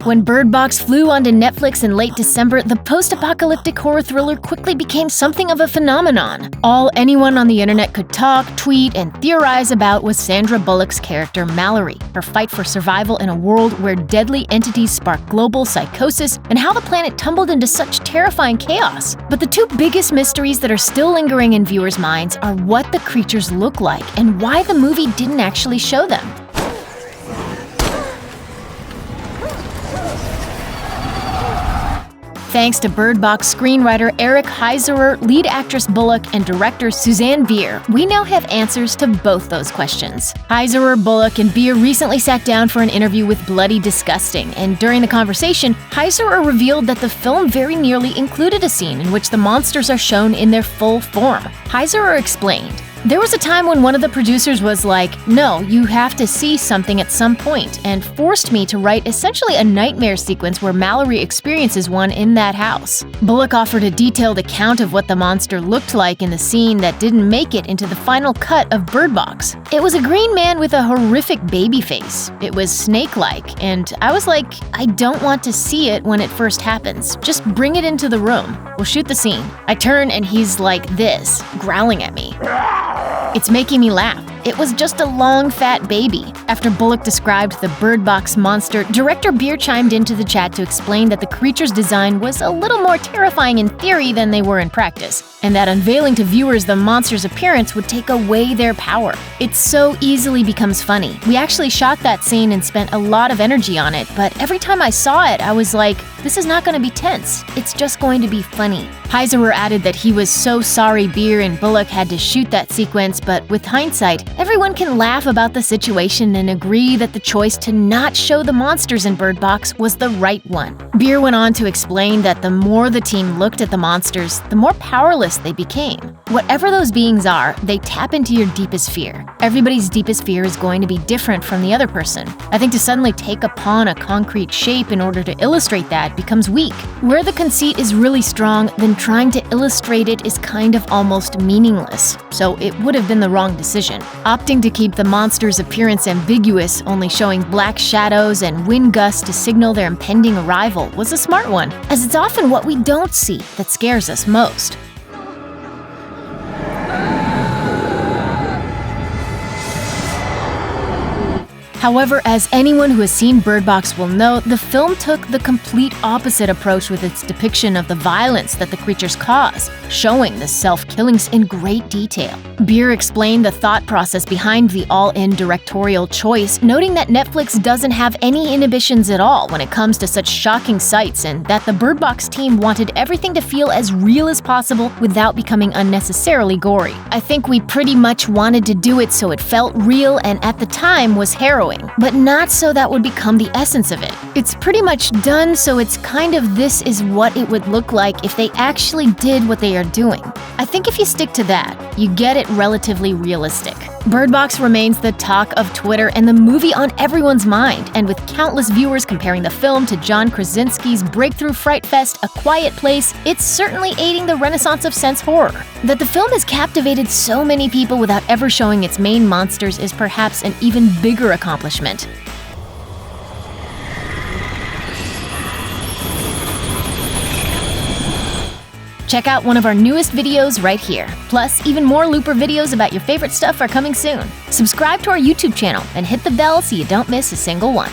When Bird Box flew onto Netflix in late December, the post-apocalyptic horror thriller quickly became something of a phenomenon. All anyone on the internet could talk, tweet, and theorize about was Sandra Bullock's character Mallory, her fight for survival in a world where deadly entities spark global psychosis, and how the planet tumbled into such terrifying chaos. But the two biggest mysteries that are still lingering in viewers' minds are what the creatures look like and why the movie didn't actually show them. Thanks to Bird Box screenwriter Eric Heiserer, lead actress Bullock, and director Susanne Bier, we now have answers to both those questions. Heiserer, Bullock, and Bier recently sat down for an interview with Bloody Disgusting, and during the conversation, Heiserer revealed that the film very nearly included a scene in which the monsters are shown in their full form. Heiserer explained, "There was a time when one of the producers was like, 'No, you have to see something at some point,' and forced me to write essentially a nightmare sequence where Mallory experiences one in that house." Bullock offered a detailed account of what the monster looked like in the scene that didn't make it into the final cut of Bird Box. "It was a green man with a horrific baby face. It was snake-like, and I was like, I don't want to see it when it first happens. Just bring it into the room. We'll shoot the scene. I turn and he's like this, growling at me. It's making me laugh. It was just a long, fat baby." After Bullock described the Bird Box monster, director Bier chimed into the chat to explain that the creature's design was a little more terrifying in theory than they were in practice, and that unveiling to viewers the monster's appearance would take away their power. "It so easily becomes funny. We actually shot that scene and spent a lot of energy on it, but every time I saw it, I was like, this is not going to be tense. It's just going to be funny." Heiserer added that he was so sorry Bier and Bullock had to shoot that sequence, but with hindsight, everyone can laugh about the situation and agree that the choice to not show the monsters in Bird Box was the right one. Bier went on to explain that the more the team looked at the monsters, the more powerless they became. Whatever those beings are, they tap into your deepest fear. Everybody's deepest fear is going to be different from the other person. I think to suddenly take upon a concrete shape in order to illustrate that becomes weak. Where the conceit is really strong, then trying to illustrate it is kind of almost meaningless. So it would have been the wrong decision. Opting to keep the monster's appearance ambiguous, only showing black shadows and wind gusts to signal their impending arrival, was a smart one, as it's often what we don't see that scares us most. However, as anyone who has seen Bird Box will know, the film took the complete opposite approach with its depiction of the violence that the creatures cause, showing the self-killings in great detail. Bier explained the thought process behind the all-in directorial choice, noting that Netflix doesn't have any inhibitions at all when it comes to such shocking sights, and that the Bird Box team wanted everything to feel as real as possible without becoming unnecessarily gory. "I think we pretty much wanted to do it so it felt real and at the time was harrowing, but not so that would become the essence of it. It's pretty much done so it's kind of this is what it would look like if they actually did what they are doing. I think if you stick to that, you get it relatively realistic." Bird Box remains the talk of Twitter and the movie on everyone's mind, and with countless viewers comparing the film to John Krasinski's breakthrough Fright Fest, A Quiet Place, it's certainly aiding the renaissance of sense horror. That the film has captivated so many people without ever showing its main monsters is perhaps an even bigger accomplishment. Check out one of our newest videos right here. Plus, even more Looper videos about your favorite stuff are coming soon. Subscribe to our YouTube channel and hit the bell so you don't miss a single one.